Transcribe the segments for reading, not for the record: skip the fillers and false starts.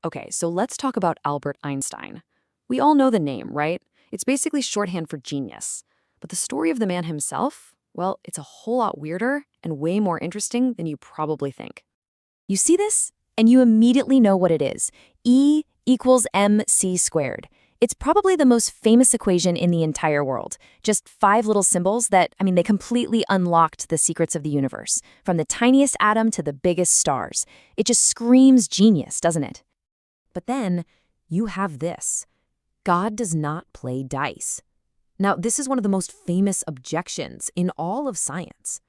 Okay, so let's talk about Albert Einstein. We all know the name, right? It's basically shorthand for genius. But the story of the man himself, well, it's a whole lot weirder and way more interesting than you probably think. You see this? And you immediately know what it is. E equals mc squared. It's probably the most famous equation in the entire world. Just 5 little symbols that, they completely unlocked the secrets of the universe. From the tiniest atom to the biggest stars. It just screams genius, doesn't it? But then, you have this. God does not play dice. Now, this is one of the most famous objections in all of science.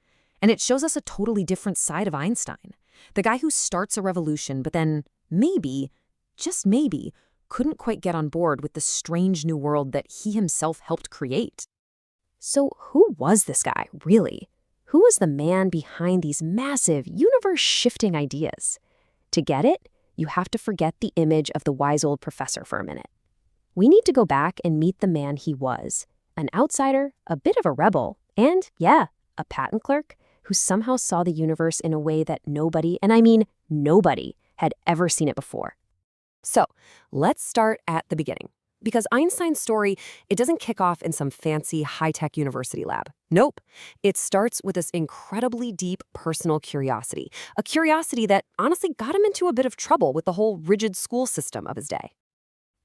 And it shows us a totally different side of Einstein. The guy who starts a revolution, but then maybe, just maybe, couldn't quite get on board with the strange new world that he himself helped create. So who was this guy, really? Who was the man behind these massive, universe-shifting ideas? To get it, you have to forget the image of the wise old professor for a minute. We need to go back and meet the man he was, an outsider, a bit of a rebel, and, yeah, a patent clerk who somehow saw the universe in a way that nobody, and I mean nobody, had ever seen it before. So, let's start at the beginning. Because Einstein's story, it doesn't kick off in some fancy high-tech university lab. Nope. It starts with this incredibly deep personal curiosity. A curiosity that honestly got him into a bit of trouble with the whole rigid school system of his day.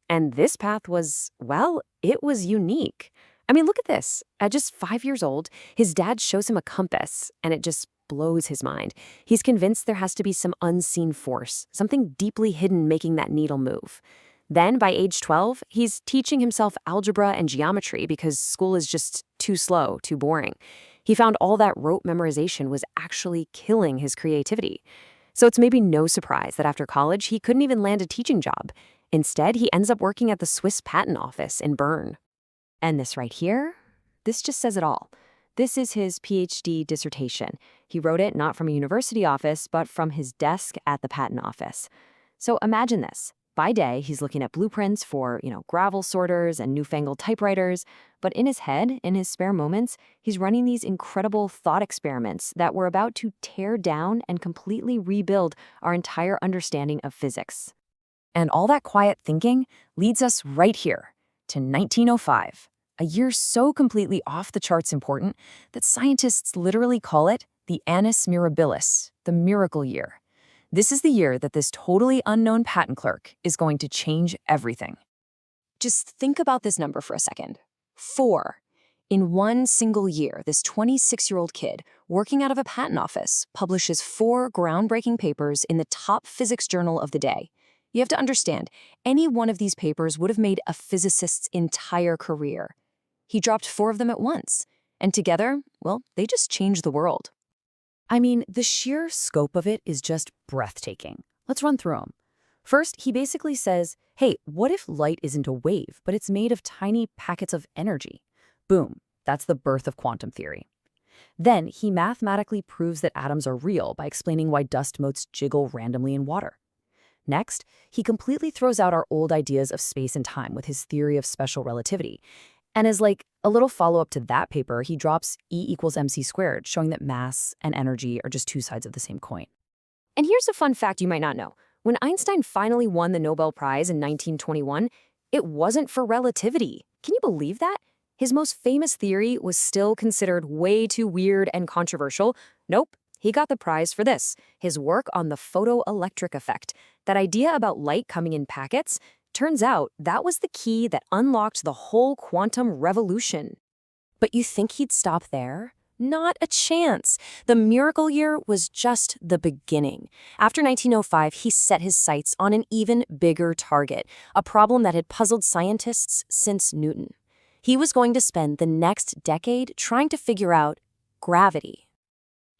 And this path was, well, it was unique. Look at this. At just 5 years old, his dad shows him a compass, and it just blows his mind. He's convinced there has to be some unseen force, something deeply hidden making that needle move. Then, by age 12, he's teaching himself algebra and geometry because school is just too slow, too boring. He found all that rote memorization was actually killing his creativity. So it's maybe no surprise that after college, he couldn't even land a teaching job. Instead, he ends up working at the Swiss Patent Office in Bern. And this right here, this just says it all. This is his PhD dissertation. He wrote it not from a university office, but from his desk at the patent office. So imagine this. By day, he's looking at blueprints for, gravel sorters and newfangled typewriters. But in his head, in his spare moments, he's running these incredible thought experiments that were about to tear down and completely rebuild our entire understanding of physics. And all that quiet thinking leads us right here to 1905, a year so completely off the charts important that scientists literally call it the Annus Mirabilis, the miracle year. This is the year that this totally unknown patent clerk is going to change everything. Just think about this number for a second. 4. In one single year, this 26-year-old kid working out of a patent office publishes 4 groundbreaking papers in the top physics journal of the day. You have to understand, any one of these papers would have made a physicist's entire career. He dropped 4 of them at once, and together, well, they just changed the world. The sheer scope of it is just breathtaking. Let's run through them. First, he basically says, hey, what if light isn't a wave, but it's made of tiny packets of energy? Boom, that's the birth of quantum theory. Then, he mathematically proves that atoms are real by explaining why dust motes jiggle randomly in water. Next, he completely throws out our old ideas of space and time with his theory of special relativity. And as like a little follow-up to that paper, he drops E equals mc squared, showing that mass and energy are just 2 sides of the same coin. And here's a fun fact you might not know. When Einstein finally won the Nobel Prize in 1921, it wasn't for relativity. Can you believe that? His most famous theory was still considered way too weird and controversial. Nope. He got the prize for this, his work on the photoelectric effect. That idea about light coming in packets, turns out that was the key that unlocked the whole quantum revolution. But you think he'd stop there? Not a chance. The miracle year was just the beginning. After 1905, he set his sights on an even bigger target, a problem that had puzzled scientists since Newton. He was going to spend the next decade trying to figure out gravity.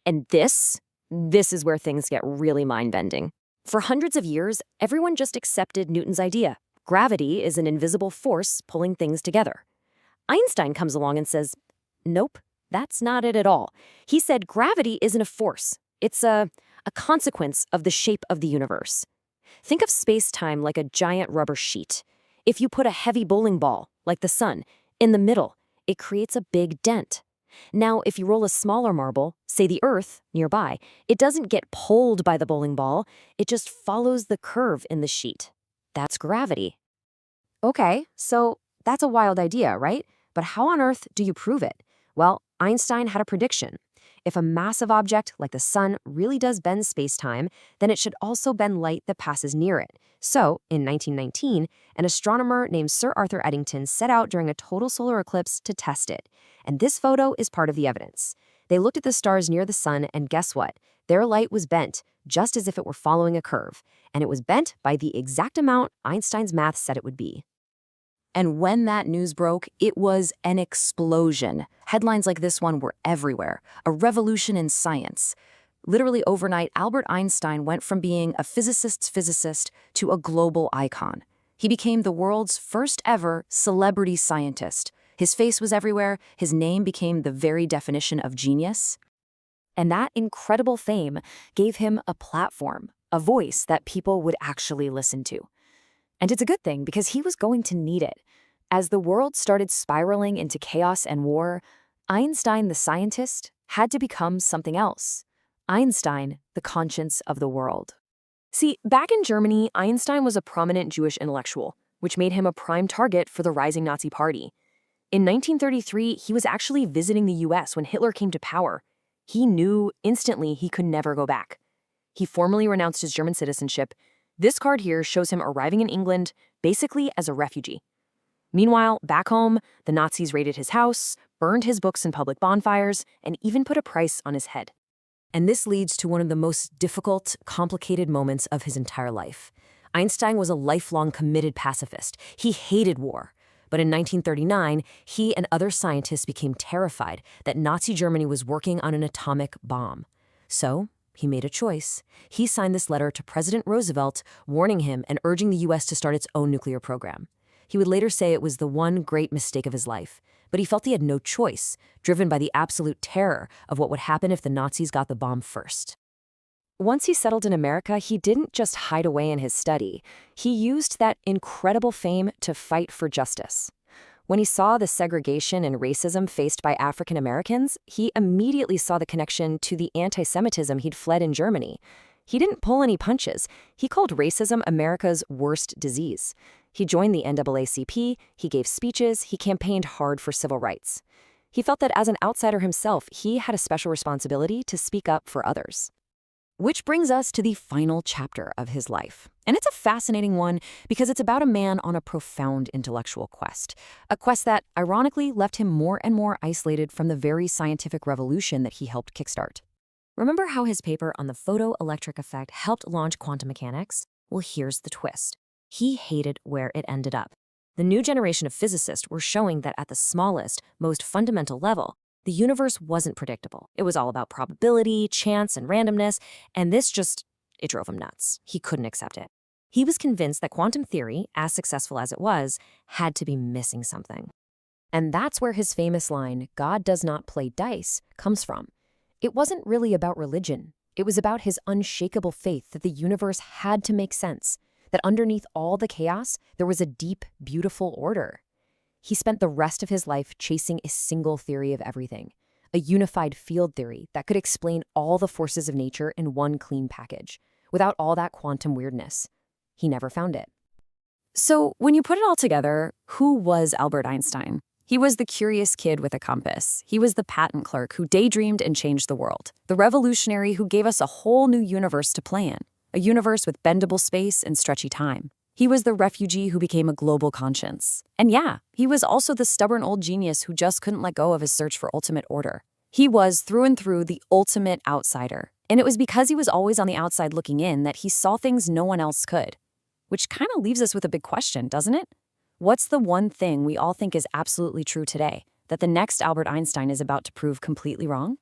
And this is where things get really mind-bending. For hundreds of years, everyone just accepted Newton's idea. Gravity is an invisible force pulling things together. Einstein comes along and says, nope, that's not it at all. He said gravity isn't a force. It's a consequence of the shape of the universe. Think of space-time like a giant rubber sheet. If you put a heavy bowling ball, like the sun, in the middle, it creates a big dent. Now, if you roll a smaller marble, say the Earth, nearby, it doesn't get pulled by the bowling ball, it just follows the curve in the sheet. That's gravity. Okay, so that's a wild idea, right? But how on earth do you prove it? Well, Einstein had a prediction. If a massive object like the sun really does bend space-time, then it should also bend light that passes near it. So, in 1919, an astronomer named Sir Arthur Eddington set out during a total solar eclipse to test it. And this photo is part of the evidence. They looked at the stars near the sun, and guess what? Their light was bent, just as if it were following a curve. And it was bent by the exact amount Einstein's math said it would be. And when that news broke, it was an explosion. Headlines like this one were everywhere. A revolution in science. Literally overnight, Albert Einstein went from being a physicist's physicist to a global icon. He became the world's first ever celebrity scientist. His face was everywhere. His name became the very definition of genius. And that incredible fame gave him a platform, a voice that people would actually listen to. And it's a good thing because he was going to need it. As the world started spiraling into chaos and war, Einstein, the scientist, had to become something else. Einstein, the conscience of the world. See, back in Germany, Einstein was a prominent Jewish intellectual, which made him a prime target for the rising Nazi Party. In 1933, he was actually visiting the US when Hitler came to power. He knew instantly he could never go back. He formally renounced his German citizenship. This card here shows him arriving in England basically as a refugee. Meanwhile, back home, the Nazis raided his house, burned his books in public bonfires, and even put a price on his head. And this leads to one of the most difficult, complicated moments of his entire life. Einstein was a lifelong committed pacifist. He hated war. But in 1939, he and other scientists became terrified that Nazi Germany was working on an atomic bomb. So, he made a choice. He signed this letter to President Roosevelt, warning him and urging the U.S. to start its own nuclear program. He would later say it was the one great mistake of his life, but he felt he had no choice, driven by the absolute terror of what would happen if the Nazis got the bomb first. Once he settled in America, he didn't just hide away in his study. He used that incredible fame to fight for justice. When he saw the segregation and racism faced by African Americans, he immediately saw the connection to the anti-Semitism he'd fled in Germany. He didn't pull any punches. He called racism America's worst disease. He joined the NAACP, he gave speeches, he campaigned hard for civil rights. He felt that as an outsider himself, he had a special responsibility to speak up for others. Which brings us to the final chapter of his life. And it's a fascinating one because it's about a man on a profound intellectual quest. A quest that, ironically, left him more and more isolated from the very scientific revolution that he helped kickstart. Remember how his paper on the photoelectric effect helped launch quantum mechanics? Well, here's the twist. He hated where it ended up. The new generation of physicists were showing that at the smallest, most fundamental level, the universe wasn't predictable. It was all about probability, chance, and randomness, and it drove him nuts. He couldn't accept it. He was convinced that quantum theory, as successful as it was, had to be missing something. And that's where his famous line, "God does not play dice," comes from. It wasn't really about religion. It was about his unshakable faith that the universe had to make sense, that underneath all the chaos, there was a deep, beautiful order. He spent the rest of his life chasing a single theory of everything, a unified field theory that could explain all the forces of nature in one clean package, without all that quantum weirdness. He never found it. So, when you put it all together, who was Albert Einstein? He was the curious kid with a compass. He was the patent clerk who daydreamed and changed the world, the revolutionary who gave us a whole new universe to play in, a universe with bendable space and stretchy time. He was the refugee who became a global conscience. And yeah, he was also the stubborn old genius who just couldn't let go of his search for ultimate order. He was, through and through, the ultimate outsider. And it was because he was always on the outside looking in that he saw things no one else could. Which kind of leaves us with a big question, doesn't it? What's the one thing we all think is absolutely true today, that the next Albert Einstein is about to prove completely wrong?